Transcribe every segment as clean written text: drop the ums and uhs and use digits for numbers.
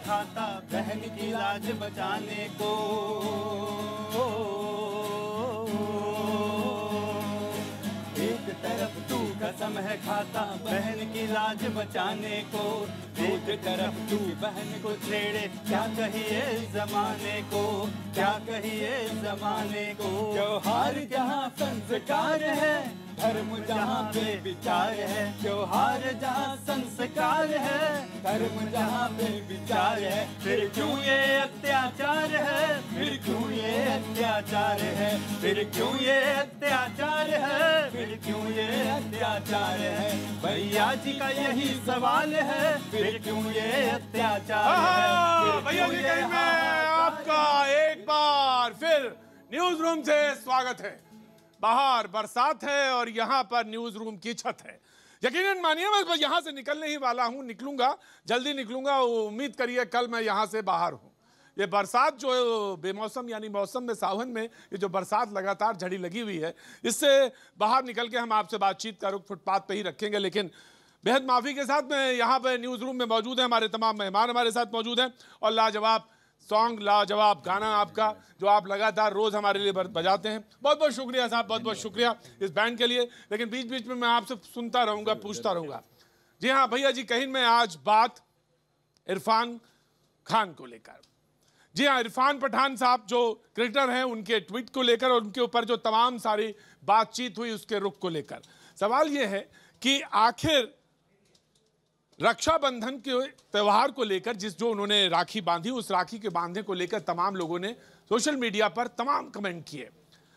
खाता बहन की लाज बचाने को। एक तरफ तू कसम है खाता बहन की लाज बचाने को, एक तरफ तू बहन को छेड़े क्या कहिए जमाने को, क्या कहिए जमाने को। त्योहार जहाँ संस्कार है, धर्म जहाँ पे विचार है, त्योहार जहाँ संस्कार है, धर्म जहाँ पे विचार है, फिर क्यों ये अत्याचार है, फिर क्यों ये अत्याचार है, फिर क्यों ये अत्याचार है, फिर क्यों ये अत्याचार है। भैया जी का यही सवाल है, फिर क्यों ये अत्याचार है। भैया जी कहीं में आपका एक बार फिर न्यूज रूम से स्वागत है। बाहर बरसात है और यहाँ पर न्यूज रूम की छत है। यकीनन मानिए मैं बस यहाँ से निकलने ही वाला हूँ, निकलूंगा, जल्दी निकलूंगा। उम्मीद करिए कल मैं यहाँ से बाहर हूँ। ये बरसात जो बेमौसम यानी मौसम में सावन में ये जो बरसात लगातार झड़ी लगी हुई है, इससे बाहर निकल के हम आपसे बातचीत का रुख फुटपाथ पे ही रखेंगे। लेकिन बेहद माफ़ी के साथ मैं यहाँ पे न्यूज़ रूम में मौजूद हैं, हमारे तमाम मेहमान हमारे साथ मौजूद हैं और लाजवाब सॉन्ग, लाजवाब गाना आपका जो आप लगातार रोज़ हमारे लिए बजाते हैं। बहुत बहुत शुक्रिया साहब, बहुत बहुत शुक्रिया इस बैंड के लिए। लेकिन बीच बीच में मैं आपसे सुनता रहूँगा, पूछता रहूँगा। जी हाँ भैया जी, कहीं में आज बात इरफान खान को लेकर। जी हाँ, इरफान पठान साहब जो क्रिकेटर हैं, उनके ट्वीट को लेकर और उनके ऊपर जो तमाम सारी बातचीत हुई उसके रुख को लेकर सवाल ये है कि आखिर रक्षाबंधन के त्यौहार को लेकर जो उन्होंने राखी बांधी, उस राखी के बांधने को लेकर तमाम लोगों ने सोशल मीडिया पर तमाम कमेंट किए।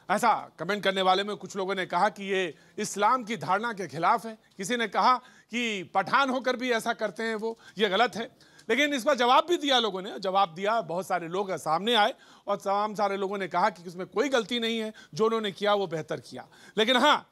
ऐसा कमेंट करने वाले में कुछ लोगों ने कहा कि ये इस्लाम की धारणा के खिलाफ है, किसी ने कहा कि पठान होकर भी ऐसा करते हैं वो, ये गलत है। लेकिन इस पर जवाब भी दिया, लोगों ने जवाब दिया, बहुत सारे लोग सामने आए और तमाम सारे लोगों ने कहा कि इसमें कोई गलती नहीं है, जो उन्होंने किया वो बेहतर किया। लेकिन हाँ,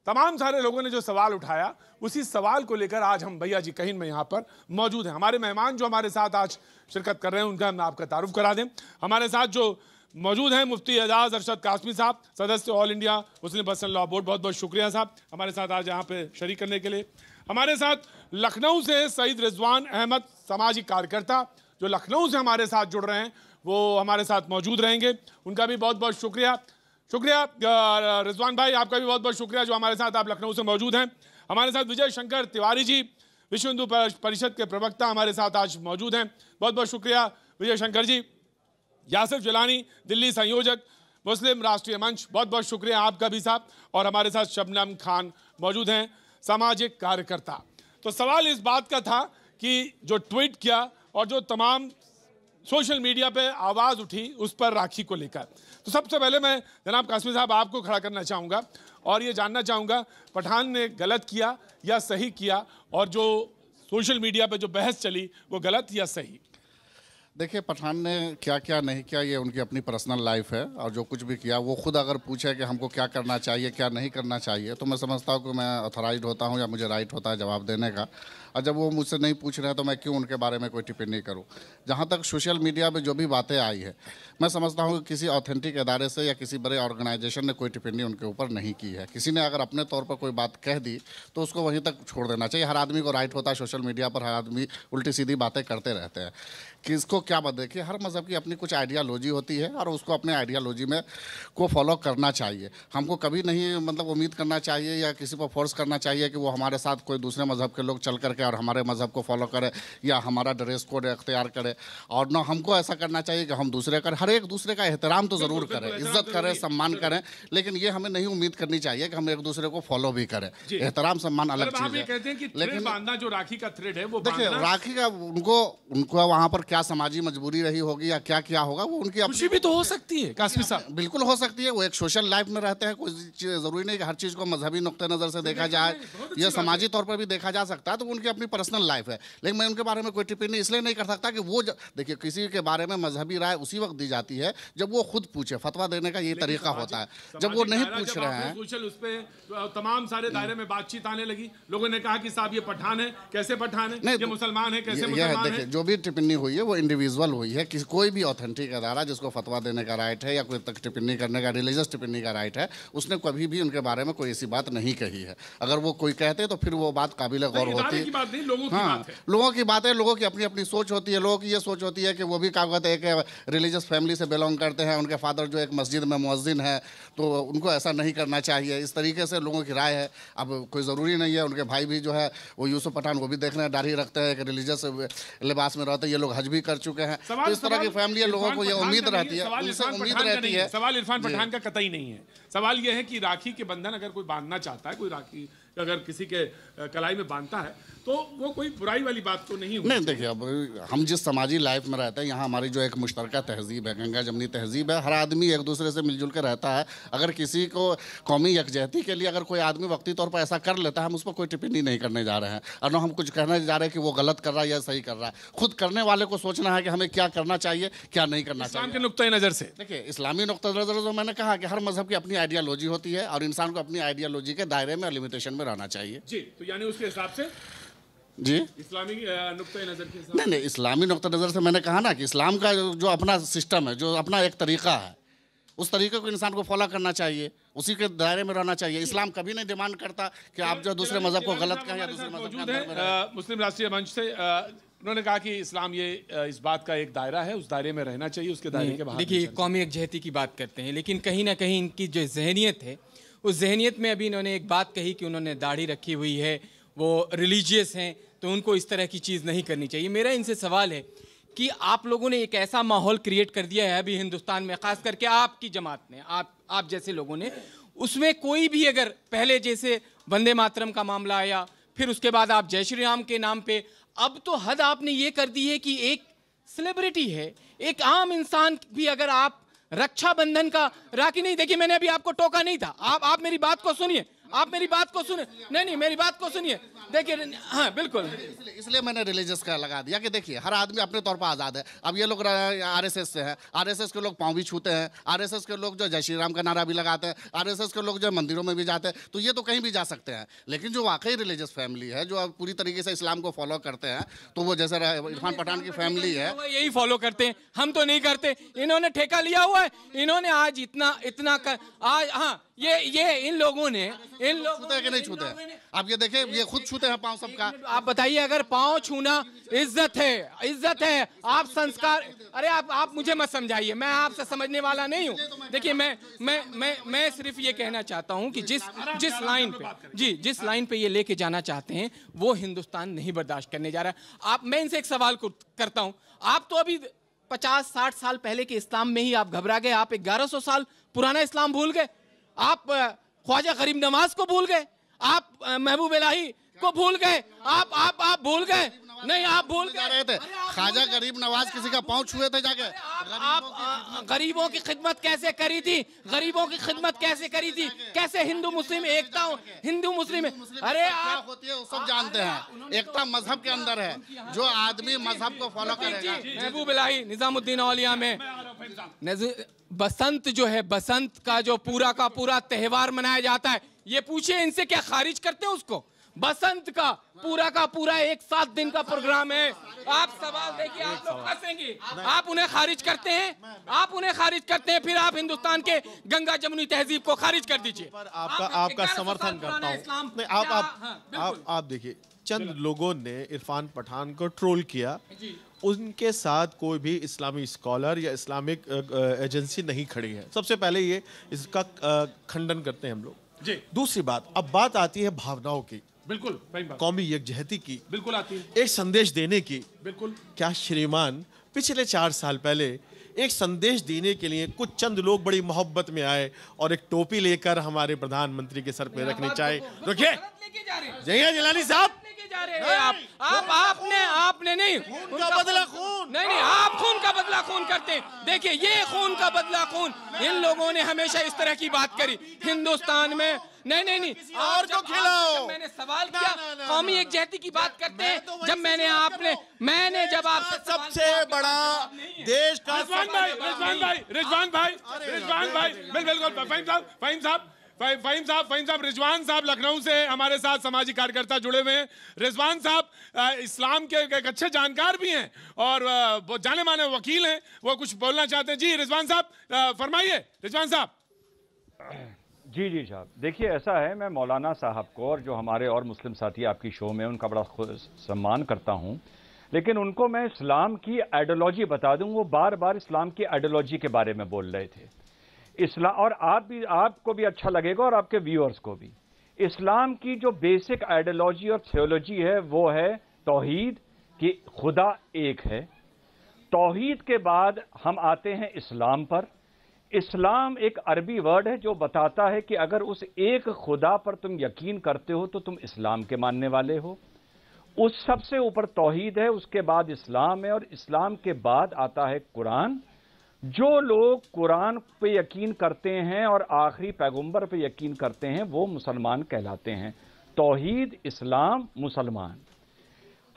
तमाम सारे लोगों ने जो सवाल उठाया, उसी सवाल को लेकर आज हम भैया जी कहीं में यहाँ पर मौजूद हैं। हमारे मेहमान जो हमारे साथ आज शिरकत कर रहे हैं उनका हम आपका तारुफ करा दें। हमारे साथ जो मौजूद हैं मुफ्ती एजाज अरशद कासमी साहब, सदस्य all India Muslim personal law board, बहुत बहुत शुक्रिया साहब हमारे साथ आज यहाँ पे शरीक करने के लिए। हमारे साथ लखनऊ से सईद रिजवान अहमद, सामाजिक कार्यकर्ता जो लखनऊ से हमारे साथ जुड़ रहे हैं, वो हमारे साथ मौजूद रहेंगे, उनका भी बहुत बहुत शुक्रिया। रिजवान भाई, आपका भी बहुत बहुत शुक्रिया जो हमारे साथ आप लखनऊ से मौजूद हैं। हमारे साथ विजय शंकर तिवारी जी, विश्व हिंदू परिषद के प्रवक्ता, हमारे साथ आज मौजूद हैं, बहुत बहुत शुक्रिया विजय शंकर जी। यासिर जिलानी, दिल्ली संयोजक मुस्लिम राष्ट्रीय मंच, बहुत बहुत शुक्रिया आपका भी साहब। और हमारे साथ शबनम खान मौजूद हैं, सामाजिक कार्यकर्ता। तो सवाल इस बात का था कि जो ट्वीट किया और जो तमाम सोशल मीडिया पे आवाज़ उठी उस पर राखी को लेकर, तो सबसे पहले मैं जनाब कासमी साहब आपको खड़ा करना चाहूँगा और ये जानना चाहूँगा पठान ने गलत किया या सही किया, और जो सोशल मीडिया पे जो बहस चली वो गलत या सही? देखिए, पठान ने क्या क्या नहीं किया ये उनकी अपनी पर्सनल लाइफ है, और जो कुछ भी किया वो खुद अगर पूछे कि हमको क्या करना चाहिए क्या नहीं करना चाहिए, तो मैं समझता हूँ कि मैं ऑथराइज्ड होता हूँ या मुझे राइट होता है जवाब देने का। और जब वो मुझसे नहीं पूछ रहे हैं तो मैं क्यों उनके बारे में कोई टिप्पणी करूँ। जहाँ तक सोशल मीडिया पे जो भी बातें आई है, मैं समझता हूँ कि किसी ऑथेंटिक इदारे से या किसी बड़े ऑर्गेनाइजेशन ने कोई टिप्पणी उनके ऊपर नहीं की है। किसी ने अगर अपने तौर पर कोई बात कह दी तो उसको वहीं तक छोड़ देना चाहिए। हर आदमी को राइट होता है, सोशल मीडिया पर हर आदमी उल्टी सीधी बातें करते रहते हैं, किसको क्या बात। देखिए, हर मज़हब की अपनी कुछ आइडियालॉजी होती है और उसको अपने आइडियालॉजी में को फॉलो करना चाहिए। हमको कभी नहीं मतलब उम्मीद करना चाहिए या किसी पर फोर्स करना चाहिए कि वो हमारे साथ कोई दूसरे मज़हब के लोग चल करके और हमारे मज़हब को फॉलो करे या हमारा ड्रेस कोड अख्तियार करे। और ना हमको ऐसा करना चाहिए कि हम दूसरे करें। हर एक दूसरे का एहतराम तो ज़रूर करें, इज्जत करें, सम्मान करें, लेकिन ये हमें नहीं उम्मीद करनी चाहिए कि हम एक दूसरे को फॉलो भी करें। एहतराम सम्मान अलग चीज़ है। लेकिन बांधना जो राखी का थ्रेड है वो देखिए, राखी का उनको वहाँ पर क्या समाजी मजबूरी रही होगी या क्या क्या होगा, वो उनकी खुशी भी तो हो सकती है कासमी साहब। बिल्कुल हो सकती है, वो एक सोशल लाइफ में रहते हैं। कोई ज़रूरी नहीं कि हर चीज़ को मजहबी नुक्ते नज़र से देखा जाए, या समाजी तौर पर भी देखा जा सकता है, तो उनकी अपनी पर्सनल लाइफ है। लेकिन मैं उनके बारे में कोई टिप्पणी इसलिए नहीं कर सकता कि वो देखिए, किसी के बारे में मजहबी राय उसी वक्त दी जाती है जब वो खुद पूछे। फतवा देने का ये तरीका होता है। जब वो नहीं पूछ रहे हैं, सोशल उस पे तमाम सारे दायरे में बातचीत आने लगी, लोगों ने कहा कि साहब ये पठान है, कैसे पठान है, ये मुसलमान है, कैसे मुसलमान है। देखिए, जो भी टिप्पणी हुई है वो इंडिविजुअल हुई है। कोई भी ऑथेंटिक अदारा जिसको फतवा देने का राइट है या कोई तक टिप्पणी करने का, रिलीजियस टिप्पणी का राइट है, उसने कभी भी उनके बारे में कोई ऐसी बात नहीं कही है। अगर वो कोई कहते तो फिर वो बात काबिल गौर होती है। की बात नहीं, लोगों की बात है। लोगों की बात है, लोगों की अपनी अपनी सोच होती है। लोगों की ये सोच होती है कि वो भी क्या कहते हैं एक रिलीजियस फैमिली से बिलोंग करते हैं, उनके फादर जो एक मस्जिद में मुअज्जिन है, तो उनको ऐसा नहीं करना चाहिए। इस तरीके से लोगों की राय है। अब कोई ज़रूरी नहीं है, उनके भाई भी जो है वो यूसुफ पठान, वो भी देख रहे हैं, दाढ़ी रखते हैं, एक रिलीजियस लिबास में रहते हैं, ये लोग हज भी कर चुके हैं। तो इस तरह की फैमिली लोगों को ये उम्मीद रहती है, उनसे उम्मीद रहती है। सवाल इरफान पठान का कतई नहीं है। सवाल यह है कि राखी के बंधन अगर कोई बांधना चाहता है, कोई राखी अगर किसी के कलाई में बांधता है, तो वो कोई बुराई वाली बात तो नहीं होगी। नहीं, देखिए, अब हम जिस समाजी लाइफ में रहते हैं, यहाँ हमारी जो एक मुश्तरका तहजीब है, गंगा जमनी तहजीब है, हर आदमी एक दूसरे से मिलजुल कर रहता है। अगर किसी को कौमी यकजहती के लिए अगर कोई आदमी वक्ती तौर पर ऐसा कर लेता है, हम उस पर कोई टिप्पणी नहीं करने जा रहे हैं, और न हम कुछ कहने जा रहे हैं कि वो गलत कर रहा है या सही कर रहा है। खुद करने वाले को सोचना है कि हमें क्या करना चाहिए, क्या नहीं करना चाहिए। इस्लाम के नुक्ता नज़र से देखिए, इस्लामी नुक्ता नज़र से मैंने कहा कि हर मजहब की अपनी आइडियालॉजी होती है, और इंसान को अपनी आइडियालॉजी के दायरे में, लिमिटेशन में रहना चाहिए। जी, तो यानी उसके हिसाब से जी, इस्लामी नुक्ता नज़र के हिसाब नहीं, इस्लामी नुक्ता नज़र से मैंने कहा ना कि इस्लाम का जो अपना सिस्टम है, जो अपना एक तरीका है, उस तरीके को इंसान को फॉलो करना चाहिए, उसी के दायरे में रहना चाहिए। इस्लाम कभी नहीं डिमांड करता कि आप जो दूसरे मजहब को गलत कहें या दूसरे मजहब के अंदर में रहें। मुस्लिम राष्ट्रीय मंच से उन्होंने कहा कि इस्लाम ये इस बात का एक दायरा है, उस दायरे में रहना चाहिए, उसके दायरे के बाहर। देखिए, कौमी यकजहती की बात करते हैं, लेकिन कहीं ना कहीं इनकी जो जहनियत है, उस जहनियत में अभी इन्होंने एक बात कही कि उन्होंने दाढ़ी रखी हुई है, वो रिलीजियस हैं, तो उनको इस तरह की चीज़ नहीं करनी चाहिए। मेरा इनसे सवाल है कि आप लोगों ने एक ऐसा माहौल क्रिएट कर दिया है अभी हिंदुस्तान में, ख़ास करके आपकी जमात ने, आप जैसे लोगों ने, उसमें कोई भी अगर पहले जैसे वंदे मातरम का मामला आया, फिर उसके बाद आप जय श्री राम के नाम पे, अब तो हद आपने ये कर दी है कि एक सेलिब्रिटी है, एक आम इंसान भी अगर आप रक्षाबंधन का राखी नहीं, देखिए मैंने अभी आपको टोका नहीं था, आप मेरी बात को सुनिए, आप मेरी बात को सुनिए, नहीं मेरी बात को सुनिए, देखिए, हाँ बिल्कुल, इसलिए मैंने रिलीजियस का लगा दिया कि देखिए हर आदमी अपने तौर पर आज़ाद है। अब ये लोग आरएसएस से हैं, आरएसएस के लोग पाँव भी छूते हैं, आरएसएस के लोग जो जय श्री राम का नारा भी लगाते हैं, आरएसएस के लोग जो मंदिरों में भी जाते हैं, तो ये तो कहीं भी जा सकते हैं। लेकिन जो वाकई रिलीजियस फैमिली है, जो पूरी तरीके से इस्लाम को फॉलो करते हैं, तो वो जैसे इरफान पठान की फैमिली है, यही फॉलो करते हैं, हम तो नहीं करते। इन्होंने ठेका लिया हुआ है, इन्होंने आज इतना आज, हाँ, ये इन लोगों ने छूते हैं कि नहीं छूते हैं? आप ये देखिए, ये खुद छूते हैं पाँव सबका। आप बताइए, अगर पाँव छूना इज्जत है, आप संस्कार, अरे आप मुझे मत समझाइए, मैं आपसे समझने वाला नहीं हूँ। देखिए, मैं सिर्फ ये कहना चाहता हूँ कि जिस लाइन पे ये लेके जाना चाहते हैं, वो हिंदुस्तान नहीं बर्दाश्त करने जा रहा है। मैं इनसे एक सवाल करता हूँ, आप तो अभी 50-60 साल पहले के इस्लाम में ही आप घबरा गए, आप 1100 साल पुराना इस्लाम भूल गए, आप ख्वाजा गरीब नवाज को भूल गए, आप महबूब इलाही को भूल गए, आप भूल गए, नहीं आप भूल रहे थे। ख्वाजा गरीब नवाज किसी का पाँव छुए थे जाके? आप गरीबों की खिदमत कैसे करी थी, गरीबों की खिदमत कैसे करी थी, कैसे हिंदू मुस्लिम एकता, हिंदू मुस्लिम, अरे आप होती है वो सब जानते हैं। एकता मजहब के अंदर है, जो आदमी मजहब को फॉलो करेगा। महबूब इलाही निजामुद्दीन औलिया में बसंत जो है, बसंत का जो पूरा का पूरा त्योहार मनाया जाता है, ये पूछिए इनसे, क्या खारिज करते हैं उसको? बसंत का पूरा एक 7 दिन का प्रोग्राम है। आप सवाल देखिए, आप लोग हंसेंगे, आप उन्हें खारिज करते हैं, फिर आप हिंदुस्तान के गंगा जमुनी तहजीब को खारिज कर दीजिए। पर आपका समर्थन करता हूँ। आप देखिए, चंद लोगों ने इरफान पठान को ट्रोल किया, उनके साथ कोई भी इस्लामी स्कॉलर या इस्लामिक एजेंसी नहीं खड़ी है। सबसे पहले ये इसका खंडन करते हैं हम लोग। दूसरी बात, अब बात आती है भावनाओं की, बिल्कुल, कौमी यकजहती की, बिल्कुल आती है, एक संदेश देने की। बिल्कुल, क्या श्रीमान पिछले 4 साल पहले एक संदेश देने के लिए कुछ चंद लोग बड़ी मोहब्बत में आए और एक टोपी लेकर हमारे प्रधानमंत्री के सर पे रखनी चाहिए? रुकिए, जय जिलानी साहब, आपने नहीं, उनका बदला खून, नहीं आप खून का बदला खून करते हैं। देखिए, ये खून का बदला खून, इन लोगों ने हमेशा इस तरह की बात करी हिंदुस्तान में। नहीं और को खिलाओ। मैंने सवाल किया, कौमी एकजहती की बात करते हैं, जब मैंने जब आपसे सबसे बड़ा देश का रिजवान भाई, बिल्कुल, फ़हीम साहब, रिजवान साहब लखनऊ से हमारे साथ समाजिक कार्यकर्ता जुड़े हुए हैं। रिजवान साहब इस्लाम के एक अच्छे जानकार भी हैं और वो जाने माने वकील हैं, वो कुछ बोलना चाहते हैं। जी रिजवान साहब फरमाइए। रिजवान साहब जी जी साहब, देखिए ऐसा है, मैं मौलाना साहब को और जो हमारे और मुस्लिम साथी आपकी शो में उनका बड़ा सम्मान करता हूं, लेकिन उनको मैं इस्लाम की आइडियोलॉजी बता दूं। वो बार बार इस्लाम की आइडियोलॉजी के बारे में बोल रहे थे। इस्लाम, और आपको भी अच्छा लगेगा और आपके व्यूअर्स को भी, इस्लाम की जो बेसिक आइडियोलॉजी और थियोलॉजी है वो है तौहीद, कि खुदा एक है। तौहीद के बाद हम आते हैं इस्लाम पर। इस्लाम एक अरबी वर्ड है जो बताता है कि अगर उस एक खुदा पर तुम यकीन करते हो तो तुम इस्लाम के मानने वाले हो। उस सबसे ऊपर तौहीद है, उसके बाद इस्लाम है, और इस्लाम के बाद आता है कुरान। जो लोग कुरान पे यकीन करते हैं और आखिरी पैगंबर पे यकीन करते हैं वो मुसलमान कहलाते हैं। तौहीद, इस्लाम, मुसलमान।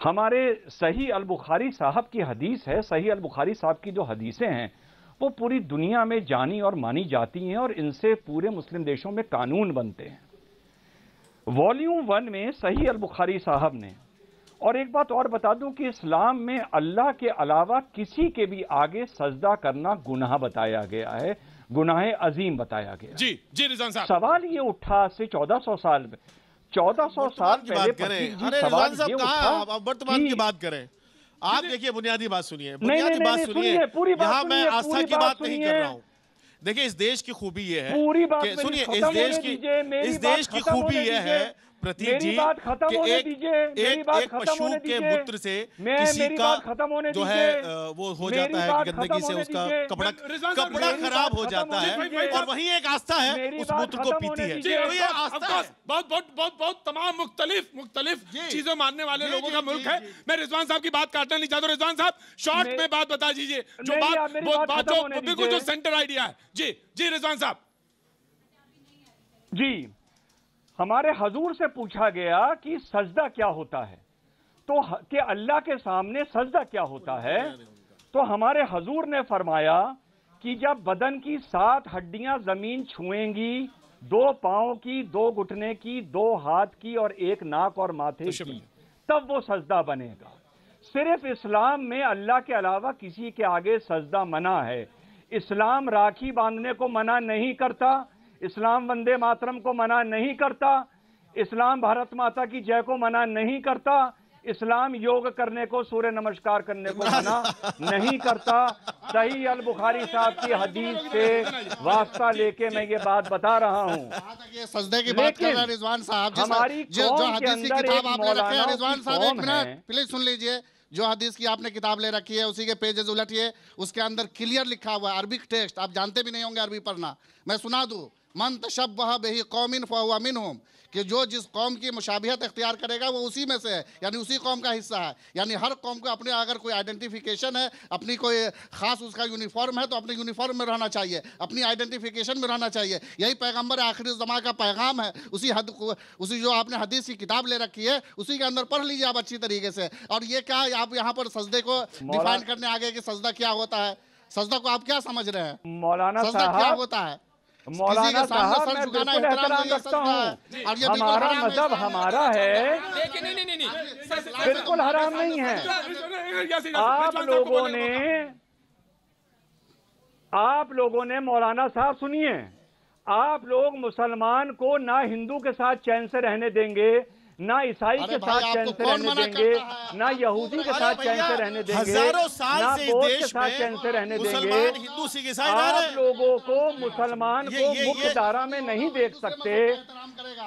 हमारे सही अल बुखारी साहब की हदीस है, सही अल बुखारी साहब की जो हदीसें हैं वो पूरी दुनिया में जानी और मानी जाती हैं और इनसे पूरे मुस्लिम देशों में कानून बनते हैं। वॉल्यूम 1 में सही अल बुखारी साहब ने, और एक बात और बता दूं कि इस्लाम में अल्लाह के अलावा किसी के भी आगे सजदा करना गुनाह बताया गया है, गुनाह अजीम बताया गया। जी जी रिजवान साहब, सवाल ये उठा से 1400 साल में, 1400 साल की बात करें। अरे रिजवान साहब कहाँ, अब वर्तमान की बात करें। आप देखिए, बुनियादी बात सुनिए, बुनियादी बात सुनिए। यहाँ मैं आस्था की बात नहीं कर रहा हूँ। देखिए, इस देश की खूबी ये है, सुनिए, इस देश की खूबी ये है प्रतीक जी कि एक पशु के मूत्र से किसी का जो है वो हो जाता है कि गंदगी से उसका कपड़ा खराब हो जाता है, और वही एक आस्था है, उस मूत्र को पीती है। तो ये आस्था है। बहुत तमाम मुख्तलिफ चीजें मानने वाले लोगों का मुल्क है। मैं रिजवान साहब की बात काटना नहीं चाहता। रिजवान साहब, शॉर्ट में बात बता दीजिए, जो बात जो बिल्कुल जो सेंटर आइडिया है। जी जी रिजवान साहब। जी, हमारे हजूर से पूछा गया कि सजदा क्या होता है, तो कि अल्लाह के सामने सजदा क्या होता है, तो हमारे हजूर ने फरमाया कि जब बदन की 7 हड्डियां जमीन छुएंगी, 2 पांव की, 2 घुटने की, 2 हाथ की और 1 नाक और माथे की, तब वो सजदा बनेगा। सिर्फ इस्लाम में अल्लाह के अलावा किसी के आगे सजदा मना है। इस्लाम राखी बांधने को मना नहीं करता, इस्लाम वंदे मातरम को मना नहीं करता, इस्लाम भारत माता की जय को मना नहीं करता, इस्लाम योग करने को, सूर्य नमस्कार करने को मना नहीं करता। सही अल बुखारी साहब की हदीस से वास्ता लेके मैं ये बात बता रहा हूँ। ये सजदे की बात कर रहे हैं रिजवान साहब, हमारी जो हदीस की किताब आपने रखी है रिजवान साहब, एक मिनट प्लीज सुन लीजिए। जो हदीस की आपने किताब ले रखी है उसी के पेजेस उलटिए, उसके अंदर क्लियर लिखा हुआ है, अरबिक टेक्स्ट, आप जानते भी नहीं होंगे अरबी पढ़ना, मैं सुना दूं। मन तशब्बह बिही कौमिन फहुवा मिनहुम, कि जो जिस कौम की मुशाबिहत इख्तियार करेगा वो उसी में से है, यानी उसी कौम का हिस्सा है। यानी हर कौम को अपने अगर कोई आइडेंटिफिकेशन है, अपनी कोई खास उसका यूनिफॉर्म है तो अपने यूनिफॉर्म में रहना चाहिए, अपनी आइडेंटिफिकेशन में रहना चाहिए। यही पैगंबर आखिरी ज़माना का पैगाम है। उसी जो आपने हदीस की किताब ले रखी है उसी के अंदर पढ़ लीजिए आप अच्छी तरीके से। और ये क्या आप यहाँ पर सजदे को डिफाइन करने आ गए कि सजदा क्या होता है? सजदा को आप क्या समझ रहे हैं? मौलाना सजदा क्या होता है? मौलाना साहब, मैं बिल्कुल एहतराम रखता हूँ, हमारा मजहब हमारा है, बिल्कुल हराम नहीं है। आप लोगों ने मौलाना साहब सुनिए, आप लोग मुसलमान को ना हिंदू के साथ चैन से रहने देंगे, ना ईसाई के साथ चैन से रहने देंगे, ना यहूदी के साथ चैन से रहने देंगे, हजारों साल ना से बौद्ध देश के साथ चैन से रहने देंगे। हिंदू सिख ईसाई आप लोगों को मुसलमान को मुख्य धारा में नहीं देख सकते।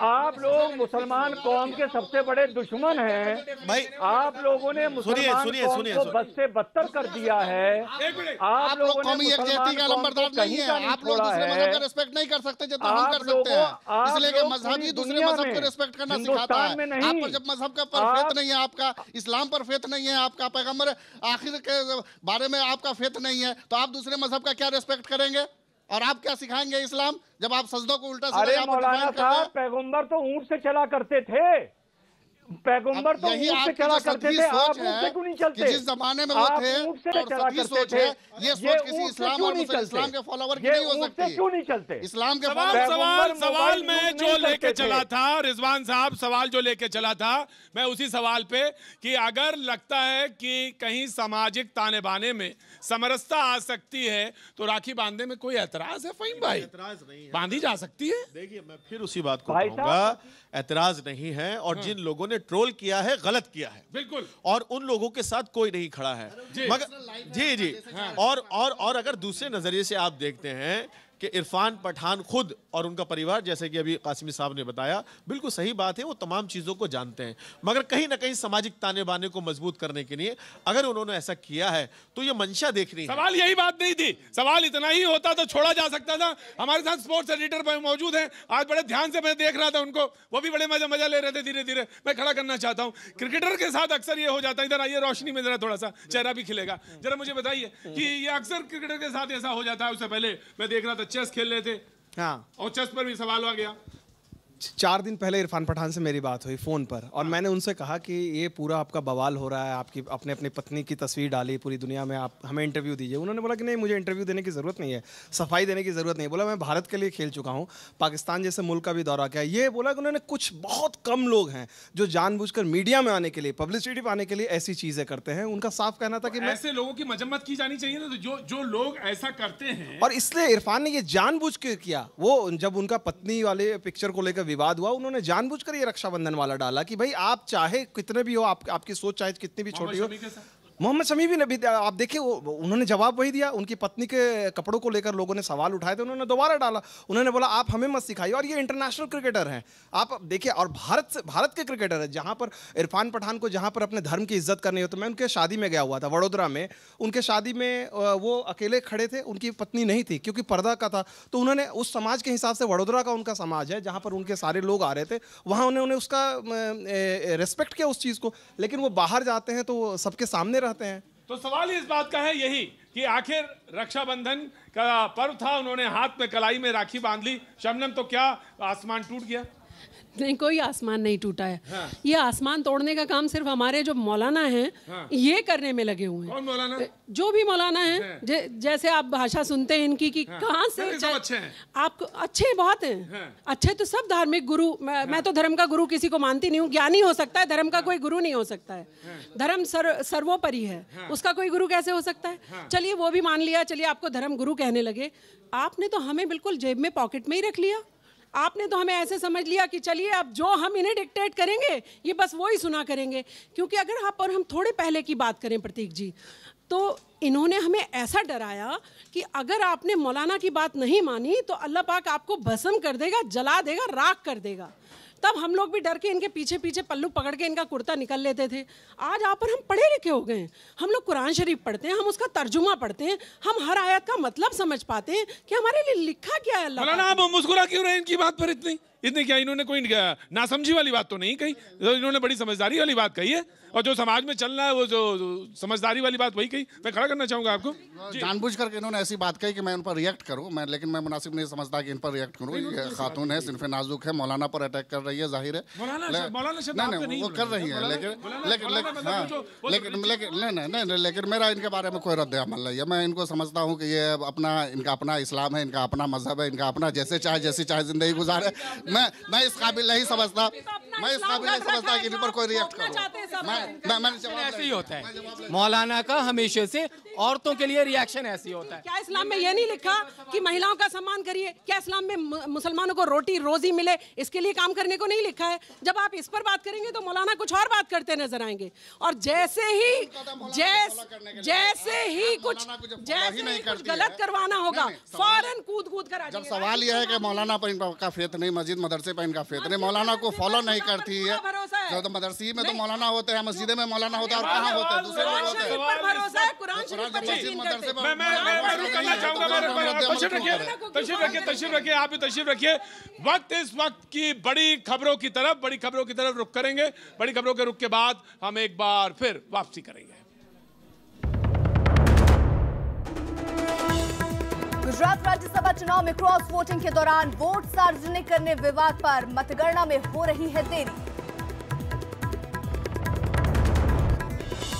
आप लोग मुसलमान कौम के सबसे बड़े दुश्मन हैं भाई। आप लोगों ने मुसलमान कौम को बद से बदतर कर दिया है। आप लोगों ने मुसलमान कौम को कहीं का नहीं छोड़ा है। रिस्पेक्ट नहीं कर सकते जो हम कर सकते हैं, इसलिए कि मजहबी दूसरे मजहब को रिस्पेक्ट करना सिखाता है। आप पर जब मजहब का पर फेथ नहीं है, आपका इस्लाम पर फेथ नहीं है, आपका पैगंबर आखिर के बारे में आपका फेथ नहीं है, तो आप दूसरे मजहब का क्या रिस्पेक्ट करेंगे? और आप क्या सिखाएंगे इस्लाम जब आप सजदों को उल्टा सीधा? अरे मौलाना साहब, पैगंबर तो ऊंट से चला करते थे, पैगंबर तो यही ऊँट पे आपकी चला जो करते सदवी थे, सोच आप ऊँट पे क्यों नहीं चलते? कि जिस जमाने में वो आप थे ऊँट से और चला सदवी करते सोच थे, है, ये सोच किसी ऊँट से इस्लाम क्यों और नहीं चलते? इस्लाम के फॉलोवर की ये नहीं हो ऊँट से सकती। क्यों नहीं चलते? इस्लाम के सवाल फॉलोवर सवाल मैं मोबाइल जो यूज नहीं लेके करते चला थे। था, रिजवान साहब सवाल जो लेके चला था, मैं उसी सवाल पे कि अगर लगता है कि कहीं सामाजिक ताने बाने में समरसता आ सकती है तो राखी बांधने में कोई एतराज है? फहीम भाई, एतराज नहीं है। बांधी जा सकती है। देखिए, मैं फिर उसी बात को भाई कहूंगा, एतराज नहीं है, और जिन लोगों ने ट्रोल किया है गलत किया है, बिल्कुल, और उन लोगों के साथ कोई नहीं खड़ा है। मगर जी और अगर दूसरे नजरिए से आप देखते हैं कि इरफान पठान खुद और उनका परिवार, जैसे कि अभी कासिमी साहब ने बताया, बिल्कुल सही बात है, वो तमाम चीज़ों को जानते हैं, मगर कहीं ना कहीं सामाजिक ताने बाने को मजबूत करने के लिए अगर उन्होंने ऐसा किया है तो ये मंशा देखनी है। सवाल यही बात नहीं थी, सवाल इतना ही होता तो छोड़ा जा सकता था। हमारे साथ स्पोर्ट्स एडिटर मौजूद हैं, आज बड़े ध्यान से मैं देख रहा था उनको, वो भी बड़े मजा ले रहे थे। धीरे धीरे मैं खड़ा करना चाहता हूँ। क्रिकेटर के साथ अक्सर ये हो जाता है, इधर आइए रोशनी में, जरा थोड़ा सा चेहरा भी खिलेगा। जरा मुझे बताइए कि ये अक्सर क्रिकेटर के साथ ऐसा हो जाता है। उससे पहले मैं देख रहा था चेस खेल रहे थे, हाँ, और चेस पर भी सवाल आ गया। 4 दिन पहले इरफान पठान से मेरी बात हुई फ़ोन पर, और मैंने उनसे कहा कि ये पूरा आपका बवाल हो रहा है, आपकी अपनी पत्नी की तस्वीर डाली पूरी दुनिया में, आप हमें इंटरव्यू दीजिए। उन्होंने बोला कि नहीं, मुझे इंटरव्यू देने की ज़रूरत नहीं है, सफाई देने की ज़रूरत नहीं है। बोला मैं भारत के लिए खेल चुका हूँ, पाकिस्तान जैसे मुल्क का भी दौरा किया। ये बोला कि उन्होंने कुछ बहुत कम लोग हैं जो जानबूझकर मीडिया में आने के लिए, पब्लिसिटी पाने के लिए ऐसी चीज़ें करते हैं। उनका साफ कहना था कि मैं ऐसे लोगों की मजम्मत की जानी चाहिए ना, तो जो लोग ऐसा करते हैं। और इसलिए इरफान ने ये जानबूझ के किया। वो जब उनका पत्नी वाले पिक्चर को लेकर विवाद हुआ, उन्होंने जानबूझकर ये रक्षाबंधन वाला डाला कि भाई आप चाहे कितने भी हो, आपकी सोच चाहे कितनी भी छोटी हो। मोहम्मद शमी भी नबी, आप देखिए उन्होंने जवाब वही दिया। उनकी पत्नी के कपड़ों को लेकर लोगों ने सवाल उठाए थे, उन्होंने दोबारा डाला। उन्होंने बोला आप हमें मत सिखाइए। और ये इंटरनेशनल क्रिकेटर हैं, आप देखिए, और भारत के क्रिकेटर है, जहाँ पर इरफान पठान को जहाँ पर अपने धर्म की इज्जत करनी हो। तो मैं उनके शादी में गया हुआ था वडोदरा में, उनके शादी में वो अकेले खड़े थे, उनकी पत्नी नहीं थी क्योंकि पर्दा का था। तो उन्होंने उस समाज के हिसाब से, वडोदरा का उनका समाज है जहाँ पर उनके सारे लोग आ रहे थे, वहाँ उन्होंने उसका रिस्पेक्ट किया उस चीज़ को। लेकिन वो बाहर जाते हैं तो सबके सामने रहते हैं। तो सवाल इस बात का है यही कि आखिर रक्षाबंधन का पर्व था, उन्होंने हाथ में कलाई में राखी बांध ली। शबनम, तो क्या आसमान टूट गया? नहीं, कोई आसमान नहीं टूटा है। हाँ। ये आसमान तोड़ने का काम सिर्फ हमारे जो मौलाना हैं, हाँ। ये करने में लगे हुए हैं। कौन मौलाना? जो भी मौलाना हैं, जैसे आप भाषा सुनते हैं इनकी कि हाँ। कहाँ से सब अच्छे हैं। आपको अच्छे बहुत हैं। हाँ। अच्छे तो सब धार्मिक गुरु, मैं तो धर्म का गुरु किसी को मानती नहीं हूँ। ज्ञानी हो सकता है, धर्म का कोई गुरु नहीं हो सकता है। धर्म सर्वोपरि है, उसका कोई गुरु कैसे हो सकता है? चलिए वो भी मान लिया, चलिए आपको धर्म गुरु कहने लगे। आपने तो हमें बिल्कुल जेब में, पॉकेट में ही रख लिया। आपने तो हमें ऐसे समझ लिया कि चलिए अब जो हम इन्हें डिक्टेट करेंगे ये बस वो ही सुना करेंगे। क्योंकि अगर आप और हम थोड़े पहले की बात करें प्रतीक जी, तो इन्होंने हमें ऐसा डराया कि अगर आपने मौलाना की बात नहीं मानी तो अल्लाह पाक आपको भस्म कर देगा, जला देगा, राख कर देगा। तब हम लोग भी डर के इनके पीछे पीछे पल्लू पकड़ के इनका कुर्ता निकल लेते थे। आज आप और हम पढ़े लिखे हो गए हैं, हम लोग कुरान शरीफ पढ़ते हैं, हम उसका तर्जुमा पढ़ते हैं, हम हर आयत का मतलब समझ पाते हैं कि हमारे लिए लिखा क्या है अल्लाह। मौलाना, आप मुस्कुरा क्यों रहे हैं इनकी बात पर? इतनी क्या इन्होंने कोई नासमझी वाली बात तो नहीं कही, इन्होंने बड़ी समझदारी वाली बात कही है, और जो समाज में चल रहा है वो जो समझदारी वाली बात वही कही। मैं खड़ा करना चाहूंगा आपको। जानबूझ करके इन्होंने ऐसी बात कही कि मैं उन पर रिएक्ट करूं, लेकिन मैं मुनासिब नहीं समझता कि इन पर रिएक्ट करूं। ये खातून है, सिनफ नाजुक है, मौलाना पर अटैक कर रही है, जाहिर है। नहीं, वो कर रही है, लेकिन मेरा इनके बारे में कोई रद्द अमल नहीं है। मैं इनको समझता हूँ कि ये इनका अपना इस्लाम है, इनका अपना मजहब है, इनका अपना जैसी चाहे जिंदगी गुजारे। मैं इस काबिल नहीं समझता कि इन पर कोई रिएक्ट करूं। ऐसे ही होता है मौलाना का, हमेशा से औरतों के लिए रिएक्शन ऐसे ही होता है। क्या इस्लाम में ये नहीं लिखा कि महिलाओं का सम्मान करिए? क्या इस्लाम में मुसलमानों को रोटी रोजी मिले इसके लिए काम करने को नहीं लिखा है? जब आप इस पर बात करेंगे तो मौलाना कुछ और बात करते नजर आएंगे। और जैसे ही कुछ गलत करवाना होगा, फौरन कूद कर आ जब सवाल यह है कि मौलाना पर इनका फेत नहीं, मस्जिद मदरसे पर इनका फेत नहीं, मौलाना को फॉलो नहीं करती है। तो मदरसे में तो मौलाना होते हैं, मस्जिद में मौलाना होता है, और कहाँ होते हैं? दूसरे लोग होते हैं। तशरीफ रखिए, आप भी तशरीफ रखिए। इस वक्त की बड़ी खबरों की तरफ रुख करेंगे। बड़ी खबरों के रुख के बाद हम एक बार फिर वापसी करेंगे। गुजरात राज्यसभा चुनाव में क्रॉस वोटिंग के दौरान वोट सार्वजनिक करने विवाद पर मतगणना में हो रही है देरी।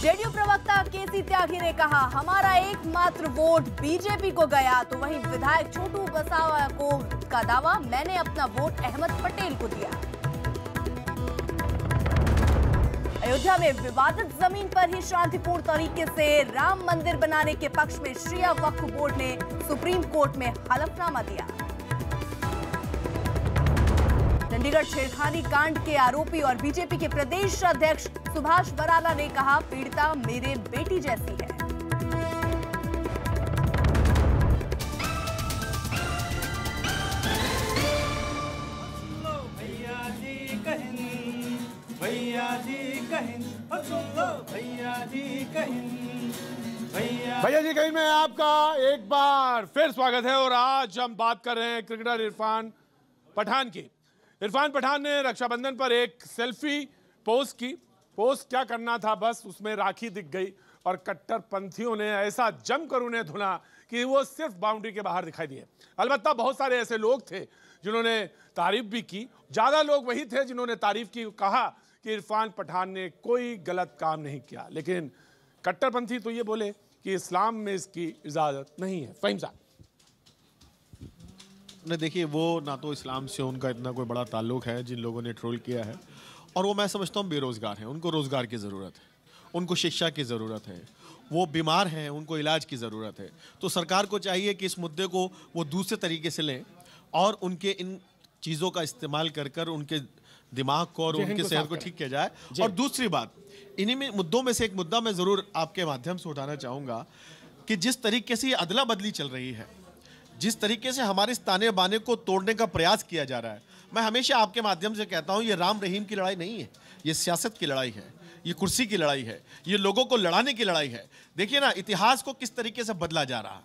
जेडीयू प्रवक्ता केसी त्यागी ने कहा, हमारा एकमात्र वोट बीजेपी को गया, तो वहीं विधायक छोटू वसावा का दावा, मैंने अपना वोट अहमद पटेल को दिया। अयोध्या में विवादित जमीन पर ही शांतिपूर्ण तरीके से राम मंदिर बनाने के पक्ष में शिया वक्फ बोर्ड ने सुप्रीम कोर्ट में हलफनामा दिया। चंडीगढ़ छेड़खानी कांड के आरोपी और बीजेपी के प्रदेश अध्यक्ष सुभाष बराला ने कहा, पीड़िता मेरे बेटी जैसी है। भैया जी कहीं में आपका एक बार फिर स्वागत है। और आज हम बात कर रहे हैं क्रिकेटर इरफान पठान की। इरफान पठान ने रक्षाबंधन पर एक सेल्फी पोस्ट की। पोस्ट क्या करना था, बस उसमें राखी दिख गई और कट्टरपंथियों ने ऐसा जमकर उन्हें धुना कि वो सिर्फ बाउंड्री के बाहर दिखाई दिए। अलबत्ता बहुत सारे ऐसे लोग थे जिन्होंने तारीफ भी की। ज़्यादा लोग वही थे जिन्होंने तारीफ की, कहा कि इरफान पठान ने कोई गलत काम नहीं किया। लेकिन कट्टरपंथी तो ये बोले कि इस्लाम में इसकी इजाज़त नहीं है। फ़हीम साहब नहीं, देखिए वो ना तो इस्लाम से उनका इतना कोई बड़ा ताल्लुक है जिन लोगों ने ट्रोल किया है, और वो मैं समझता हूँ बेरोज़गार हैं। उनको रोज़गार की ज़रूरत है, उनको शिक्षा की ज़रूरत है, वो बीमार हैं, उनको इलाज की ज़रूरत है। तो सरकार को चाहिए कि इस मुद्दे को वो दूसरे तरीके से लें और उनके इन चीज़ों का इस्तेमाल कर कर उनके दिमाग को और उनके सेहत को ठीक किया जाए। और दूसरी बात, इन्हीं में मुद्दों में से एक मुद्दा मैं ज़रूर आपके माध्यम से उठाना चाहूँगा कि जिस तरीके से ये अदला बदली चल रही है, जिस तरीके से हमारे इस ताने बाने को तोड़ने का प्रयास किया जा रहा है, मैं हमेशा आपके माध्यम से कहता हूँ, ये राम रहीम की लड़ाई नहीं है, ये सियासत की लड़ाई है, ये कुर्सी की लड़ाई है, ये लोगों को लड़ाने की लड़ाई है। देखिए ना, इतिहास को किस तरीके से बदला जा रहा है।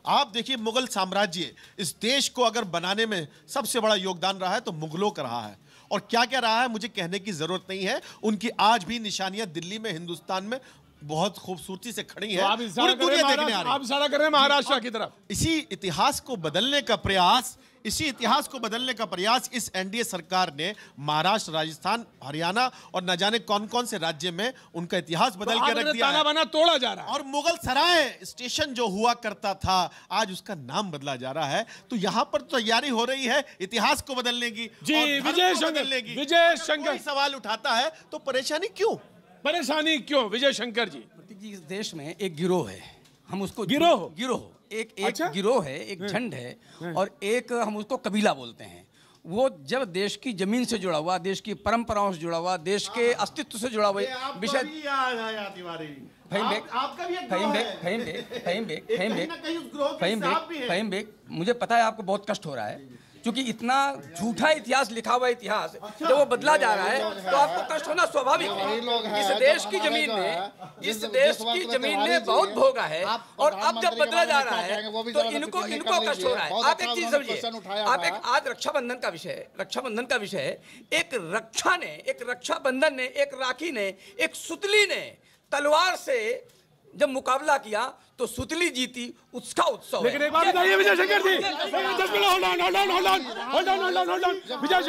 आप देखिए, मुगल साम्राज्य इस देश को अगर बनाने में सबसे बड़ा योगदान रहा है तो मुगलों का रहा है। और क्या क्या रहा है मुझे कहने की जरूरत नहीं है, उनकी आज भी निशानियां दिल्ली में, हिंदुस्तान में बहुत खूबसूरती से खड़ी है। पूरी दुनिया देखने आ रही है। आप इशारा कर रहे हैं महाराष्ट्र की तरफ। इसी इतिहास को बदलने का प्रयास, इस एनडीए सरकार ने महाराष्ट्र, राजस्थान, हरियाणा और न जाने कौन कौन से राज्य में उनका इतिहास बदल के रख दिया है। बना तोड़ा जा रहा है। और मुगल सराय स्टेशन जो हुआ करता था, आज उसका नाम बदला जा रहा है। तो यहाँ पर तैयारी हो रही है इतिहास को बदलने की। जी, विजय शंकर सवाल उठाता है तो परेशानी क्यों? विजय शंकर जी, इस देश में एक गिरोह है, हम उसको गिरोह एक गिरोह है, एक झंड है, और एक हम उसको कबीला बोलते हैं। वो जब देश की जमीन से जुड़ा हुआ, देश की परंपराओं से जुड़ा हुआ, देश के अस्तित्व से जुड़ा हुआ विषय। फहीम बेग, मुझे पता है आपको बहुत कष्ट हो रहा है, क्योंकि इतना झूठा इतिहास लिखा हुआ इतिहास जब वो बदला जा रहा है तो आपको कष्ट होना स्वाभाविक है। इस देश की जमीन ने बहुत भोगा है, और अब जब बदला जा रहा है तो इनको कष्ट हो रहा है। आप एक चीज समझिए, आप आज रक्षाबंधन का विषय एक रक्षाबंधन ने, एक राखी ने, एक सुतली ने तलवार से जब मुकाबला किया तो सुतली जीती, उसका उत्सव। लेकिन एक बात बताइए विजय शंकर जी, विजय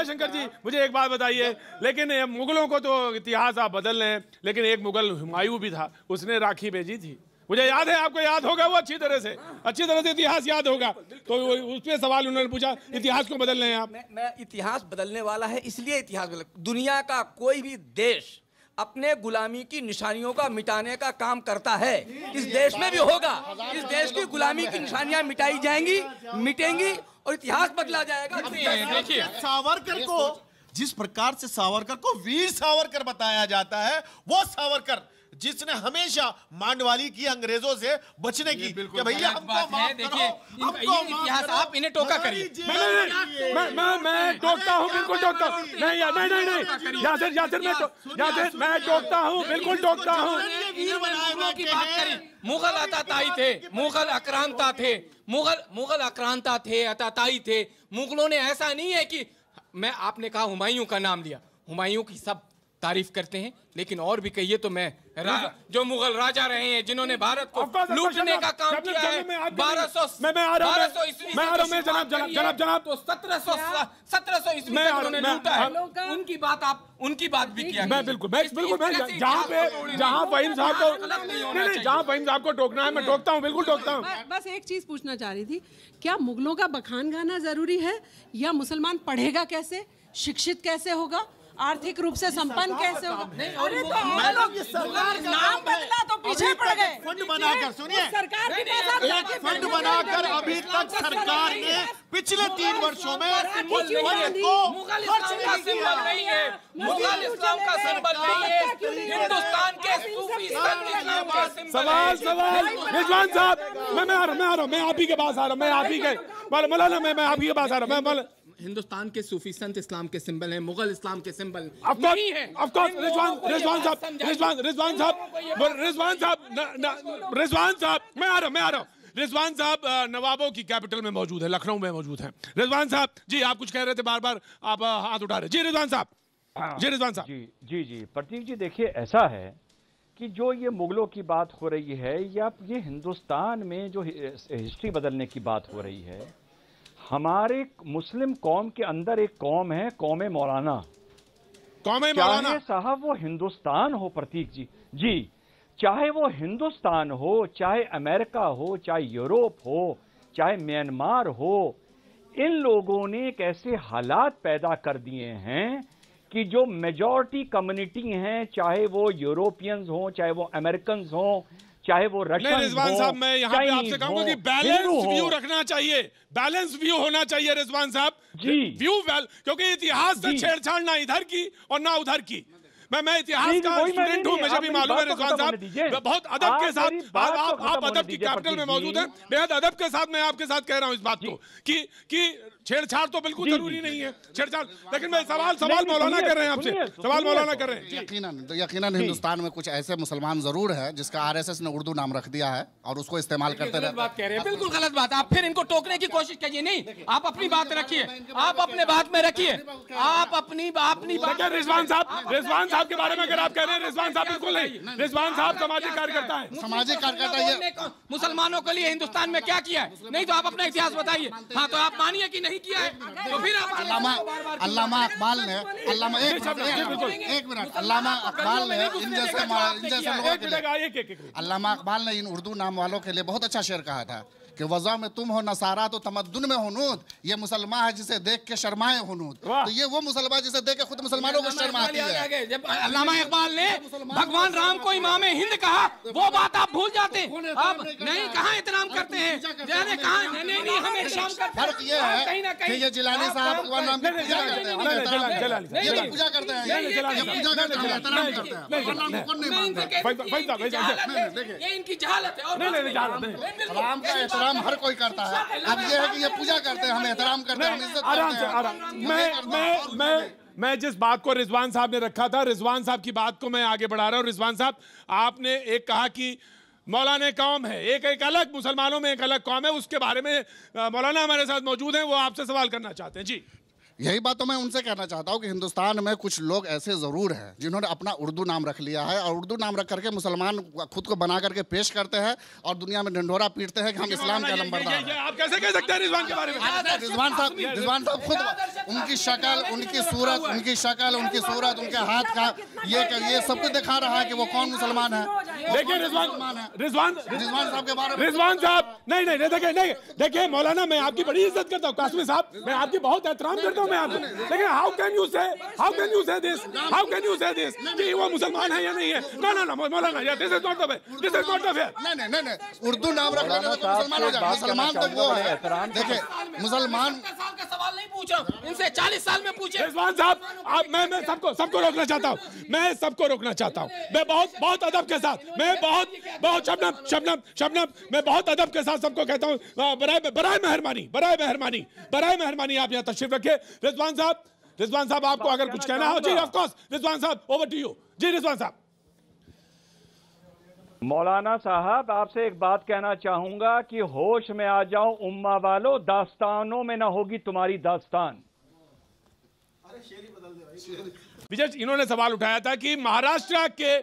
शंकर जी, मुझे एक बात बताइए। लेकिन मुगलों को तो इतिहास आप बदल रहे हैं, लेकिन एक मुगल हुमायूं भी था, उसने राखी भेजी थी, मुझे याद है, आपको याद होगा, वो अच्छी तरह से इतिहास याद होगा। तो उस पर सवाल उन्होंने पूछा, इतिहास को बदल रहे हैं आप। मैं इतिहास बदलने वाला है, इसलिए इतिहास बदल। दुनिया का कोई भी देश अपने गुलामी की निशानियों का मिटाने का काम करता है, इस देश में भी होगा। इस देश की गुलामी की निशानियां मिटाई जाएंगी, मिटेंगी, और इतिहास बदला जाएगा। देखिए, सावरकर को जिस प्रकार से सावरकर को वीर सावरकर बताया जाता है, वो सावरकर जिसने हमेशा मांडवाली की अंग्रेजों से बचने की, कि भैया हमको माफ करो, इतिहास आप इन्हें टोका करिए। मैं टोकता हूँ, बिल्कुल टोकता हूँ। नहीं यासिर, मैं टोकता हूँ, बिल्कुल टोकता हूँ। मुगल अताताई थे, मुगल आक्रांता थे, मुगल आक्रांता थे, अताताई थे। मुगलों ने ऐसा नहीं है कि आपने कहा हुमायूं का नाम लिया, हुमायूं की सब तारीफ करते हैं, लेकिन और भी कहिए तो मैं जो मुगल राजा रहे हैं जिन्होंने भारत को लूटने का काम किया है 1200 जनाब तो 1700 ईस्वी तक उन्होंने लूटा है, उनकी बात भी किया। मैं बिल्कुल जहाँ फहीम साहब को टोकना है मैं टोकता हूँ, बिल्कुल टोकता हूँ। बस एक चीज पूछना चाह रही थी, क्या मुगलों का बखान गाना जरूरी है, या मुसलमान पढ़ेगा कैसे, शिक्षित कैसे होगा, आर्थिक रूप से संपन्न कैसे होगा? अरे तो नाम बदला तो पीछे पड़ गए। फंड बनाकर सुनिए, सरकार एक फंड बनाकर अभी तक सरकार ने पिछले 3 वर्षों में हिंदुस्तान के सवाल रिजवान साहब, मैं आ रहा हूँ, मैं आप ही के पास आ रहा हूँ, मौलाना मैं आपही के पास आ रहा हूँ। हिंदुस्तान के सूफी संत इस्लाम के सिंबल हैं, मुगल इस्लाम के सिंबल नहीं है। रिजवान साहब मैं आ रहा हूँ। रिजवान साहब नवाबों की कैपिटल में मौजूद है, लखनऊ में मौजूद हैं। रिजवान साहब जी, आप कुछ कह रहे थे, बार बार आप हाथ उठा रहे। जी रिजवान साहब। जी प्रतीक जी, देखिए ऐसा है कि जो ये मुगलों की बात हो रही है, या ये हिंदुस्तान में जो हिस्ट्री बदलने की बात हो रही है, हमारे मुस्लिम कौम के अंदर एक कौम है, कौम मौलाना। चाहे साहब वो हिंदुस्तान हो प्रतीक जी, चाहे वो हिंदुस्तान हो, चाहे अमेरिका हो, चाहे यूरोप हो, चाहे म्यांमार हो, इन लोगों ने एक ऐसे हालात पैदा कर दिए हैं कि जो मेजॉरिटी कम्युनिटी हैं, चाहे वो यूरोपियंस हो, चाहे वो अमेरिकन हो, चाहे वो रशियन। रिजवान साहब, मैं यहाँ पे आपसे कहूंगा कि बैलेंस व्यू रखना चाहिए, बैलेंस व्यू होना चाहिए रिजवान साहब जी, क्योंकि इतिहास से छेड़छाड़ ना इधर की और ना उधर की। मैं इतिहास का स्टूडेंट हूँ, मुझे भी मालूम है रिजवान साहब, बहुत अदब के साथ आप अदब की कैपिटल में मौजूद हैं, बेहद अदब के साथ मैं आपके साथ कह रहा हूँ इस बात को कि छेड़छाड़ तो बिल्कुल जरूरी नहीं है, छेड़छाड़, लेकिन मैं सवाल मौलाना कर रहे हैं आपसे, सवाल मौलाना कर रहे हैं। यकीनन हिंदुस्तान में कुछ ऐसे मुसलमान जरूर है जिसका आरएसएस ने उर्दू नाम रख दिया है और उसको इस्तेमाल करते रहते हैं। बिल्कुल गलत बात, आप फिर इनको टोकने की कोशिश कीजिए। नहीं, आप अपनी बात रखिए, आप अपने बात में रखिए, आप अपनी बात। रिजवान साहब के बारे में अगर आप कह रहे हैं, रिजवान साहब बिल्कुल नहीं, रिजवान साहब सामाजिक कार्यकर्ता है, सामाजिक कार्यकर्ता। ये मुसलमानों के लिए हिंदुस्तान में क्या किया है? नहीं तो आप अपना इतिहास बताइए। हाँ, तो आप मानिए कि नहीं किया है, तो फिर आप अल्लामा इकबाल ने एक मिनट अल्लामा इकबाल ने इन जैसे लोगों के लिए, अल्लामा इकबाल ने इन उर्दू नाम वालों के लिए बहुत अच्छा शेर कहा था कि वज़ा में तुम हो नसारा तो तमद्दुन में हुनूद, ये मुसलमान है जिसे देख के शर्माए हुनूद। तो ये वो मुसलमान जिसे देख के खुद मुसलमानों को शर्म आती है। जब अल्लामा इकबाल ने भगवान राम को इमाम हिंद कहा, वो बात आप भूल जाते हैं। आप नहीं, कहाँ एहतराम करते हैं, नहीं हम एहतराम करते हैं। फर्क ये है कि ये जिलानी साहब भगवान राम की पूजा करते हैं, ये तो पूजा करते हैं, ये इनकी जहालत है। राम का एहतराम हर कोई करता है, अब ये है कि ये पूजा करते हैं, हम एहतराम करते हैं, हम इज्जत करते हैं। मैं जिस बात को रिजवान साहब ने रखा था, रिजवान साहब की बात को मैं आगे बढ़ा रहा हूँ। रिजवान साहब, आपने एक कहा कि मौलाना कौम है, एक अलग, मुसलमानों में एक अलग कौम है, उसके बारे में मौलाना हमारे साथ मौजूद हैं, वो आपसे सवाल करना चाहते हैं। जी, यही बात तो मैं उनसे कहना चाहता हूँ कि हिंदुस्तान में कुछ लोग ऐसे ज़रूर हैं जिन्होंने अपना उर्दू नाम रख लिया है और उर्दू नाम रख करके मुसलमान खुद को बना करके पेश करते हैं और दुनिया में ढंढोरा पीटते हैं कि हम इस्लाम के नंबरदार हैं। आप कैसे कह सकते हैं रिजवान के बारे में? रिजवान साहब खुद उनकी शक्ल, उनकी सूरत, उनके हाथ का ये सब कुछ दिखा रहा है कि वो कौन मुसलमान है। देखिए रिजवान साहब के बारे में, रिजवान साहब नहीं, देखिए मौलाना, मैं आपकी बड़ी इज्जत करता हूँ, कासमी साहब मैं आपकी बहुत एहतराम करता हूँ मैं आपको, लेकिन हाउ कैन यू से दिस कि वो मुसलमान है या नहीं है? ना मौलाना, this is not the fair. नहीं, उर्दू नाम रख लेने से मुसलमान हो जाए। मुसलमान तो वो है, देखिए मुसलमान का सवाल नहीं पूछ रहा हूं, इनसे 40 साल में पूछे। रिजवान साहब, मैं सबको रोकना चाहता हूँ, मैं बहुत अदब के साथ, मैं बहुत शबनम, मैं बहुत अदब के साथ सबको कहता हूँ, बराए मेहरबानी आप यहाँ तशरीफ रखिए। रिजवान साहब आपको अगर कुछ कहना हो। जी ऑफ कोर्स, रिजवान साहब ओवर टू यू। जी रिजवान साहब। मौलाना साहब, आपसे एक बात कहना चाहूंगा कि होश में आ जाओ उम्मा वालों, दास्तानों में ना होगी तुम्हारी दास्तान। विजय, इन्होंने सवाल उठाया था कि महाराष्ट्र के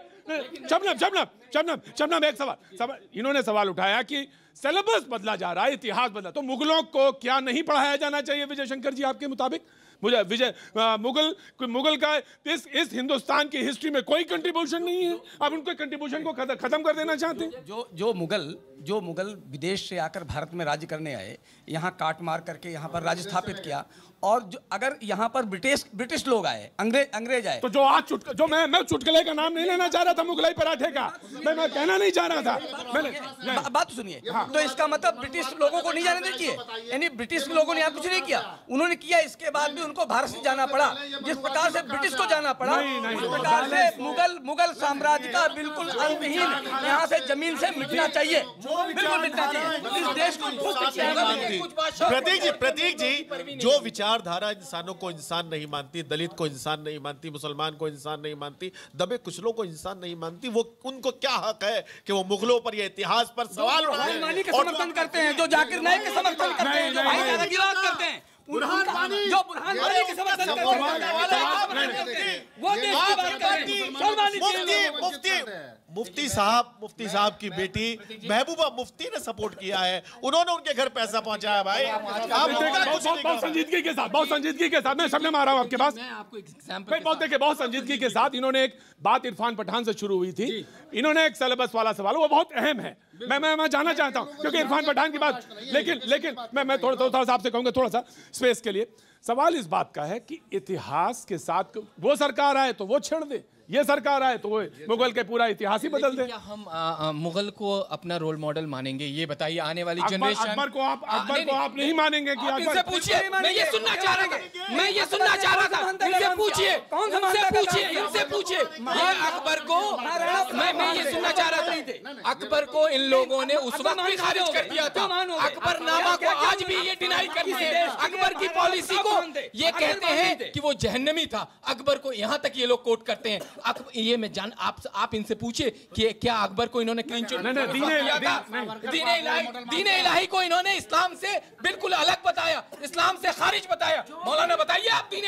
शबनम एक सवाल इन्होंने सवाल उठाया कि सिलेबस बदला जा रहा है, इतिहास बदला, तो मुगलों को क्या नहीं पढ़ाया जाना चाहिए विजय शंकर जी आपके मुताबिक? मुझे विजय मुगल का इस हिंदुस्तान की हिस्ट्री में कोई कंट्रीब्यूशन नहीं है, अब उनके कंट्रीब्यूशन को खत्म कर देना चाहते हैं? जो मुगल विदेश से आकर भारत में राज्य करने आए, यहाँ काट मार करके यहाँ पर राज्य स्थापित किया, और अगर यहाँ पर ब्रिटिश लोग आए, अंग्रेज आए, तो जो आज मैं चुटकुले का नाम नहीं लेना चाह रहा था मुगलाई पराठे का, मैं कहना नहीं चाह रहा था। बात तो सुनिए। तो इसका मतलब ब्रिटिश लोगों को नहीं जाने देखिए, यानी ब्रिटिश लोगों ने यहाँ कुछ नहीं किया, उन्होंने किया, इसके बाद भी उनको भारत से जाना पड़ा। जिस प्रकार से ब्रिटिश को जाना पड़ा, उस प्रकार से मुगल साम्राज्य का बिल्कुल अंतहीन यहाँ से जमीन से मिटना चाहिए, बिल्कुल मिटना चाहिए। इस देश को प्रतीक जी, जो विचारधारा इंसानों को इंसान नहीं मानती, दलित को इंसान नहीं मानती, मुसलमान को इंसान नहीं मानती, दबे कुचलों को इंसान नहीं मानती, वो उनको क्या हक है कि वो मुगलों पर या इतिहास पर सवाल उठाएं? के समर्थन करते हैं, जो जाकिर नाइक के समर्थन करते हैं, जो भाईचारा की बात करते हैं, जो बुरहान वानी के समर्थन करते हैं, वो देश की बात करते हैं। मुफ्ती साहब की बेटी महबूबा मुफ्ती ने सपोर्ट किया है, उन्होंने उनके घर पैसा पहुंचाया। भाई बहुत संजीदगी के साथ मैं सबने मारा हूं आपके पास, मैं आपको एक एग्जांपल बहुत संजीदगी के साथ इन्होंने एक बात इरफान पठान से शुरू हुई थी, इन्होंने एक सिलेबस वाला सवाल, वो बहुत अहम है, मैं जानना चाहता हूं क्योंकि इरफान पठान की बात, लेकिन मैं थोड़ा सा आपसे कहूंगा, थोड़ा सा स्पेस के लिए। सवाल इस बात का है कि इतिहास के साथ वो सरकार आए तो वो छेड़ दे, ये सरकार आए तो वो मुगल के पूरा इतिहास ही बदल दे। क्या हम मुगल को अपना रोल मॉडल मानेंगे? ये बताइए, आने वाली जनरेशन। अकबर को आप नहीं मानेंगे कि इनसे पूछिए, मैं ये सुनना चाह रहा था, इनसे पूछिए, अकबर को, मैं ये सुनना चाह रहा था, अकबर को इन लोगों ने उस वक्त भी खारिज कर दिया था, अकबरनामा को आज भी ये डिनाई करते हैं, अकबर की पॉलिसी को ये कहते हैं कि वो जहन्नमी था, अकबर को यहाँ तक ये लोग कोट करते हैं। ये मैं जान आप इनसे पूछिए कि क्या अकबर को इन्होंने क्लीन चिट दीन इलाही को इन्होंने इस्लाम से बिल्कुल अलग बताया, इस्लाम से खारिज बताया। मौलाना बताइए, आप दीन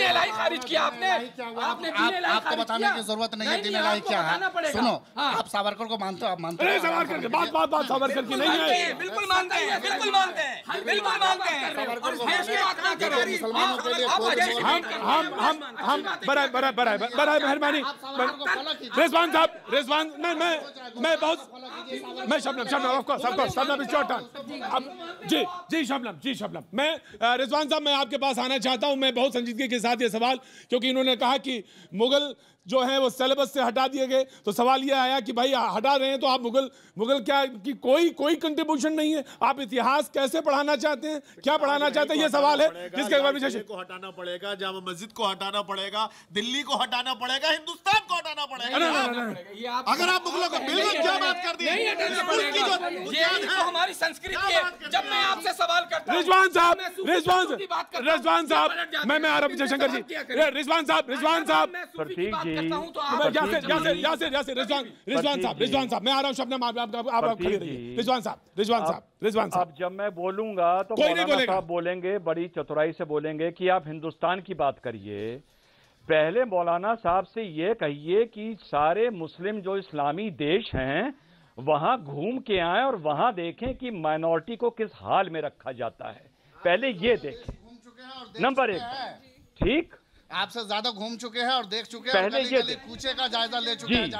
इलाही खारिज किया आपने आपको बताने की जरूरत नहीं है दीन इलाही क्या है। सुनो, आप सावरकर को मानते हो? आप मानते हो? सावरकर बात सावरकर की नहीं है, बिल्कुल मानते हैं। मुसलमानों के लिए बड़ा मेहरबानी रिजवान साहब, मैं शबनम शबनम मैं रिजवान साहब, मैं आपके पास आना चाहता हूं। मैं बहुत संजीदगी के साथ ये सवाल, क्योंकि इन्होंने कहा कि मुगल जो है वो सिलेबस से हटा दिए गए, तो सवाल ये आया कि भाई हटा रहे हैं तो आप मुगल क्या की कोई कंट्रीब्यूशन नहीं है, आप इतिहास कैसे पढ़ाना चाहते हैं, क्या पढ़ाना चाहते हैं, ये सवाल है जिसके बारे को हटाना पड़ेगा, जामा मस्जिद को हटाना पड़ेगा, दिल्ली को हटाना पड़ेगा, हिंदुस्तान को हटाना पड़ेगा। अगर आप मुगलों को बिल्कुल क्या बात कर दी, हमारी संस्कृति है। जब मैं आपसे सवाल करता हूं रिजवान साहब, मैं आ रहा हूं जयशंकर जी, रिजवान साहब प्रतीक जी, रिजवान साहब मैं आ रहा हूं, शबनम आप खड़े रहिए। रिजवान साहब अब जब मैं बोलूंगा तो मौलाना साहब बोलेंगे, बड़ी चतुराई से बोलेंगे कि आप हिंदुस्तान की बात करिए। पहले मौलाना साहब से ये कहिए कि सारे मुस्लिम जो इस्लामी देश हैं वहां घूम के आए और वहां देखें कि माइनॉरिटी को किस हाल में रखा जाता है, पहले ये देखें। नंबर 1, ठीक, आपसे ज्यादा घूम चुके हैं और देख चुके हैं, पहले ये कूचे का जायजा ले चुके हैं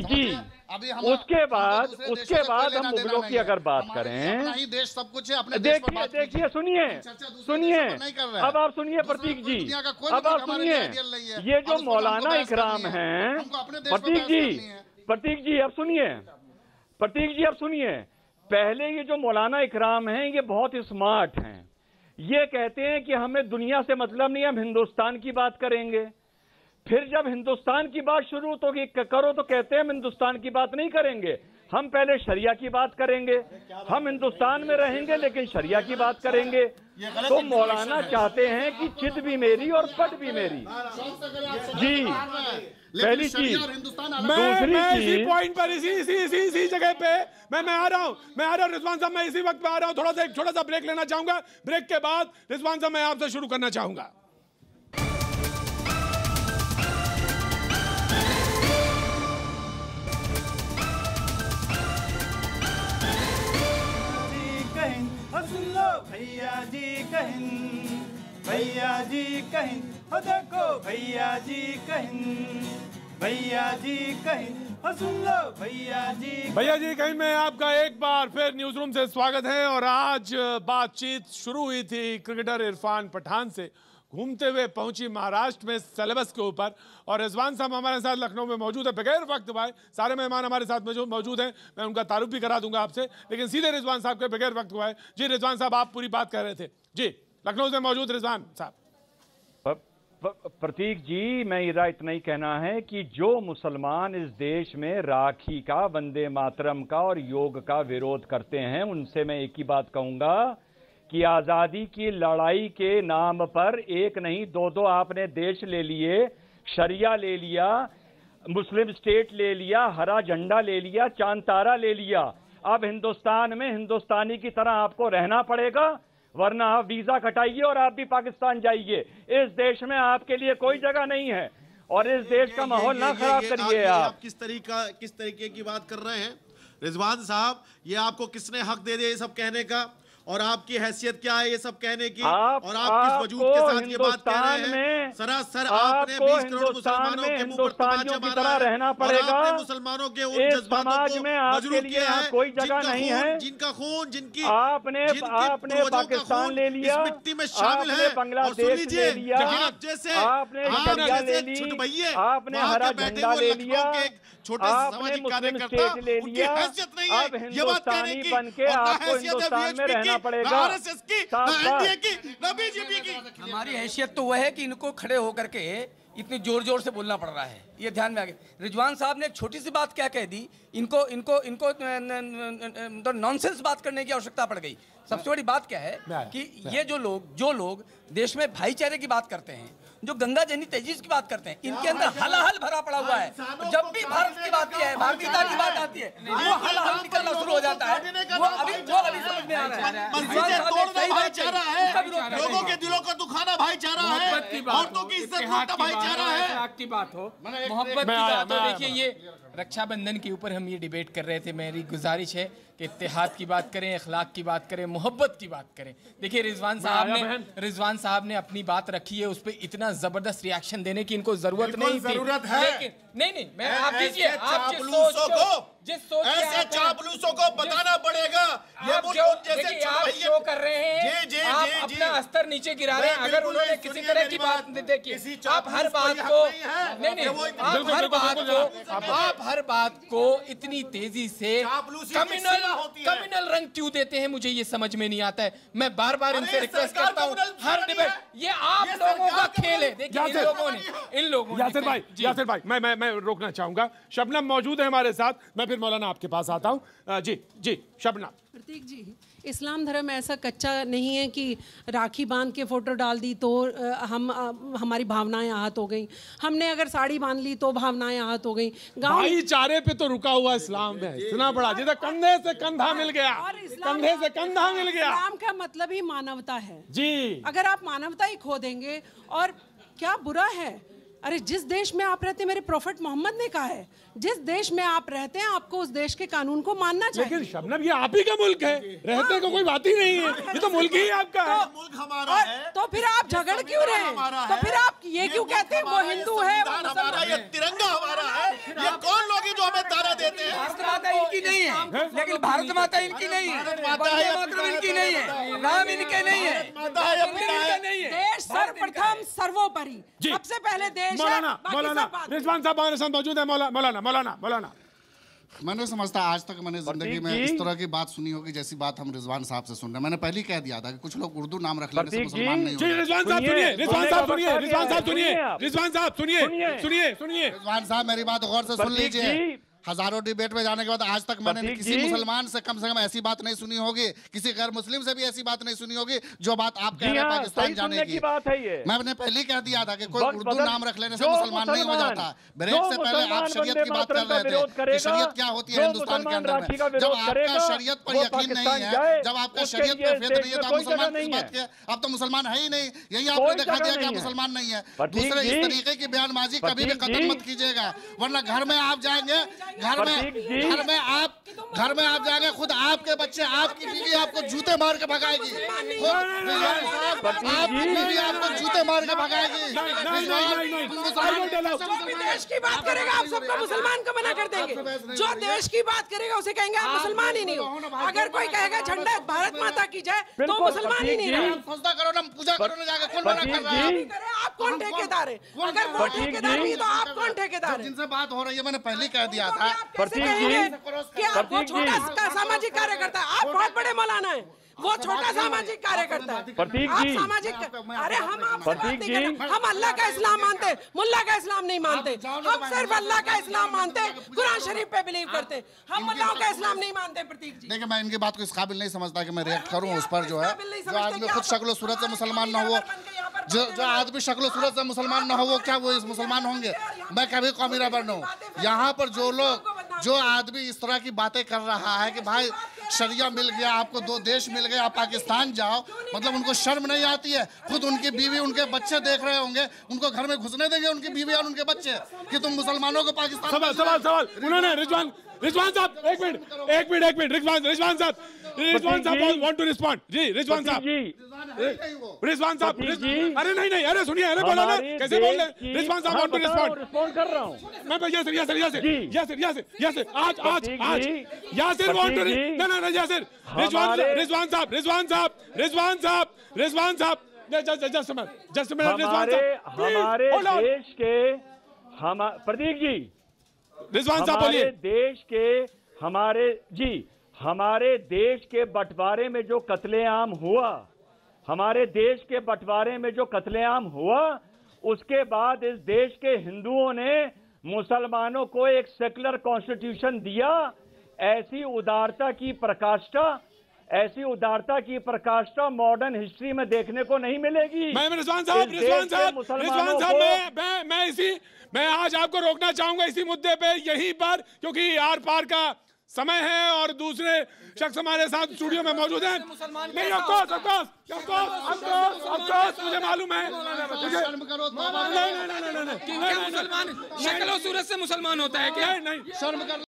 जी। उसके बाद हम मुगलों की अगर बात करें, ही देश सब कुछ है, अपने देखिए सुनिए, अब आप सुनिए प्रतीक जी, अब आप सुनिए, ये जो मौलाना इकराम हैं, प्रतीक जी अब सुनिए, पहले ये जो मौलाना इकराम हैं ये बहुत स्मार्ट हैं, ये कहते हैं कि हमें दुनिया से मतलब नहीं, हम हिंदुस्तान की बात करेंगे। फिर जब हिंदुस्तान की बात शुरू तो करो तो कहते हैं हम हिंदुस्तान की बात नहीं करेंगे, हम पहले शरिया की बात करेंगे, हम हिंदुस्तान में रहेंगे लेकिन शरिया की बात करेंगे। तो मौलाना चाहते हैं कि चित भी मेरी और पट भी मेरी। जी, पहली चीज। मैं इसी पॉइंट पर इसी जगह पे मैं आ रहा हूं रिजवान साहब, मैं इसी वक्त पे आ रहा हूं। थोड़ा सा ब्रेक लेना चाहूंगा, ब्रेक के बाद रिजवान साहब मैं आपसे शुरू करना चाहूंगा। कहिन, भैया जी कहिन, हो देखो भैया जी कहिन, भैया जी कहिन, हो सुन लो भैया जी। भैया जी कहीं में आपका एक बार फिर न्यूज रूम से स्वागत है। और आज बातचीत शुरू हुई थी क्रिकेटर इरफान पठान से, घूमते हुए पहुंची महाराष्ट्र में सिलेबस के ऊपर। और रिजवान साहब हमारे साथ लखनऊ में मौजूद है। बगैर वक्त भाई सारे मेहमान हमारे साथ मौजूद हैं, मैं उनका तारुफ भी करा दूंगा आपसे, लेकिन सीधे रिजवान साहब के बगैर वक्त भाई। जी रिजवान साहब, आप पूरी बात कर रहे थे जी, लखनऊ से मौजूद रिजवान साहब। प्रतीक जी, मैं इतना ही कहना है कि जो मुसलमान इस देश में राखी का, वंदे मातरम का और योग का विरोध करते हैं, उनसे मैं एक ही बात कहूंगा कि आजादी की लड़ाई के नाम पर एक नहीं दो आपने देश ले लिए, शरिया ले लिया, मुस्लिम स्टेट ले लिया, हरा झंडा ले लिया, चांद तारा ले लिया। अब हिंदुस्तान में हिंदुस्तानी की तरह आपको रहना पड़ेगा, वरना आप वीजा कटाइए और आप भी पाकिस्तान जाइए। इस देश में आपके लिए कोई जगह नहीं है और इस देश का माहौल ना खराब करिए। आप किस तरीके की बात कर रहे हैं रिजवान साहब? ये आपको किसने हक दे दिया ये सब कहने का? और आपकी हैसियत क्या है ये सब कहने की? और आप किस वजूद के साथ ये बात कह रहे हैं? सरासर आपने 20 करोड़ मुसलमानों के मुंह पर तमाचा मारा है रहना पड़ेगा। आपने मुसलमानों के उन जज्बातों को मजरूह किया है, कोई जगह नहीं है, जिनका खून, जिनकी आपने पाकिस्तान ले लिया, इस मिट्टी में शामिल है। और सुन लीजिए, आप जैसे छुटभइये, आपने हरा झंडा ले लिया, छोटे सामाजिक कार्यकर्ता, उनकी हैसियत नहीं है ये बात कहने की, और हिंदुस्तान में रहना पड़ेगा। आरएसएस की, एनडीए की, बीजेपी की। हमारी हैसियत तो वह है कि इनको खड़े होकर के इतनी जोर जोर से बोलना पड़ रहा है, ये ध्यान में आ गया। रिजवान साहब ने एक छोटी सी बात क्या कह दी, इनको इनको इनको तो नॉनसेंस बात करने की आवश्यकता पड़ गई। सबसे बड़ी बात क्या है कि ये जो लोग देश में भाईचारे की बात करते हैं, जो गंगा जनी तेजीस की बात करते हैं, इनके अंदर हलाहल भरा पड़ा हुआ है। जब भी भारत की बात है, भारतीयता की बात आती है, वो हलाहल निकलना शुरू हो जाता है। वो अभी समझ में आ रहा है। भाईचारा है, लोगों के दिलों को दुखाना भाईचारा है, औरतों की इज्जत लूटना भाईचारा है। की बात हो, मोहब्बत की बात हो। देखिए ये रक्षाबंधन के ऊपर हम ये डिबेट कर रहे थे। मेरी गुजारिश है कि इत्तेहाद की बात करें, अखलाक की बात करें, मोहब्बत की बात करें। देखिए रिजवान साहब ने अपनी बात रखी है, उस पर इतना जबरदस्त रिएक्शन देने की इनको जरूरत नहीं थी। लेकिन नहीं मैं आप दीजिए, आप ऐसे चापलूसों को बताना पड़ेगा। आप शो कर रहे हैं, आप अपना अस्तर नीचे गिरा रहे हैं। अगर उन्होंने किसी तरह की बात देखी, आप हर बात को आप हर बात को इतनी तेजी से कम्युनल रंग क्यों देते हैं, मुझे ये समझ में नहीं आता है। मैं बार बार इनसे रिक्वेस्ट करता हूँ, हर डिबेट ये आप लोगों का खेल है। देखिए इन लोगों ने यासिर भाई मैं रोकना चाहूंगा। शबनम मौजूद है हमारे साथ, मैं फिर मौलाना आपके पास आता हूँ। जी शबनम। प्रतीक जी, इस्लाम धर्म ऐसा कच्चा नहीं है कि राखी बांध के फोटो डाल दी तो हमारी भावनाएं आहत हो गई, हमने अगर साड़ी बांध ली तो भावनाएं आहत हो गई। भाईचारे पे तो रुका हुआ इस्लाम है, इतना बड़ा जिधर कंधे से कंधा मिल गया, कंधे से कंधा मिल गया। इस्लाम का मतलब ही मानवता है जी। अगर आप मानवता ही खो देंगे, और क्या बुरा है, अरे जिस देश में आप रहते हैं, मेरे प्रॉफिट मोहम्मद ने कहा है, जिस देश में आप रहते हैं आपको उस देश के कानून को मानना चाहिए। लेकिन शबनम ये आप ही का मुल्क है, रहते को कोई बात ही नहीं है, ये तो मुल्क ही आपका है। मुल्क हमारा है, तो फिर आप झगड़ क्यों रहे हैं? तो फिर आप ये क्यों कहते हैं वो हिंदू है, वो हमारा, ये तिरंगा हमारा है। ये कौन लोग हैं जो हमें तारा देते हैं? भारत माता इनकी नहीं है, लेकिन भारत माता इनकी नहीं है, इनकी नहीं है, राम इनके नहीं है। देश सर्वप्रथम सर्वोपरि, सबसे पहले देश। मौलाना रिजवान साहब हमारे साथ मौजूद है। मौलाना मैं नहीं समझता आज तक मैंने जिंदगी में इस तरह की बात सुनी होगी जैसी बात हम रिजवान साहब से सुन रहे हैं। मैंने पहले कह दिया था कि कुछ लोग उर्दू नाम रख लेने से मुसलमान नहीं होते। रिजवान साहब मेरी बात गौर से सुन लीजिए। हजारों डिबेट में जाने के बाद आज तक मैंने किसी मुसलमान से कम ऐसी बात नहीं सुनी होगी, किसी गैर मुस्लिम से भी ऐसी बात नहीं सुनी होगी जो बात आप कह रहे हैं पाकिस्तान जाने की बात है। ये मैंने पहले कह दिया था कि कोई उर्दू नाम रख लेने से मुसलमान नहीं हो जाता। ब्रेक से पहले आप शरीयत की बात कर रहे थे कि शरीयत क्या होती है हिंदुस्तान के अंदर में। जब आपका शरीयत पर यकीन नहीं है, जब आपका शरीयत पर फेथ नहीं है, तो आप मुसलमान किस बात के? अब तो मुसलमान है ही नहीं, यही आपने दिखा दिया कि आप मुसलमान नहीं है। दूसरे इस तरीके की बयानबाजी कभी भी कतल मत कीजिएगा, वरना घर में आप जाएंगे, घर में आप घर में आप जाएंगे खुद आपके बच्चे, आपकी बीवी आपको जूते मार के भगाएगी। आपकी बीवी आपको जूते मार के भगाएगी। देश की बात करेगा आप सबको मुसलमान को मना कर देंगे। जो देश की बात करेगा उसे कहेंगे आप मुसलमान ही नहीं हो। अगर कोई कहेगा झंडा भारत माता की जय तो मुसलमान ही नहीं रहे। सजदा करो ना, पूजा करो ना जाके, कौन मना कर रहा है? आप कौन ठेकेदार है? अगर वो ठेकेदार नहीं तो आप कौन ठेकेदार है? जिनसे बात हो रही है मैंने पहले कह दिया था कि आप वो छोटा सामाजिक कार्यकर्ता है, आप बहुत बड़े मौलाना है, वो छोटा सामाजिक कार्यकर्ता है। आप सामाजिक, अरे हम आपसे बात नहीं कर रहे, हम अल्लाह का इस्लाम मानते हैं, मुल्ला का इस्लाम नहीं मानते। हम सिर्फ अल्लाह का इस्लाम मानते हैं, कुरान शरीफ पे बिलीव करते हैं, हम मुल्लाओं का इस्लाम नहीं मानते। प्रतीक जी देखिए, मैं इनकी बात को इस काबिल नहीं समझता कि मैं रिएक्ट करूं उस पर। जो है जो आदमी खुद शक्ल सूरत से मुसलमान ना हो, जो आदमी शक्ल सूरत से मुसलमान ना हो, वो क्या वो इस मुसलमान होंगे? मैं कभी कौमी रबर न हूँ। यहाँ पर जो आदमी इस तरह की बातें कर रहा है कि भाई शरिया मिल गया आपको, 2 देश मिल गए, आप पाकिस्तान जाओ, मतलब उनको शर्म नहीं आती है? खुद उनकी बीवी उनके बच्चे देख रहे होंगे, उनको घर में घुसने देंगे उनकी बीवी और उनके बच्चे कि तुम मुसलमानों को पाकिस्तान? सवाल उन्होंने रिजवान साहब एक मिनट रिजवान साहब वांट टू रिस्पॉन्ड। जी रिजवान साहब अरे नहीं अरे सुनिए, अरे बोला ना, कैसे बोल रहे? रिजवान साहब वांट टू रिस्पॉन्ड कर रहा हूँ मैं। यासिर वांट टू ना यासिर रिजवान साहब जस्ट हमारे देश के प्रतीक जी, रिजवान साहब बोलिए। हमारे देश के बंटवारे में जो कत्लेआम हुआ, उसके बाद इस देश के हिंदुओं ने मुसलमानों को एक सेकुलर कॉन्स्टिट्यूशन दिया। ऐसी उदारता की प्रकाष्ठा मॉडर्न हिस्ट्री में देखने को नहीं मिलेगी। रिजवान साहब मैं आज आपको रोकना चाहूंगा इसी मुद्दे पे, यहीं पर, क्योंकि आर पार का समय है और दूसरे शख्स हमारे साथ स्टूडियो में मौजूद हैं। नहीं, ऑफ कोर्स मुझे मालूम है। मुसलमान शक्ल और सूरत से मुसलमान होता है क्या? नहीं शर्म कर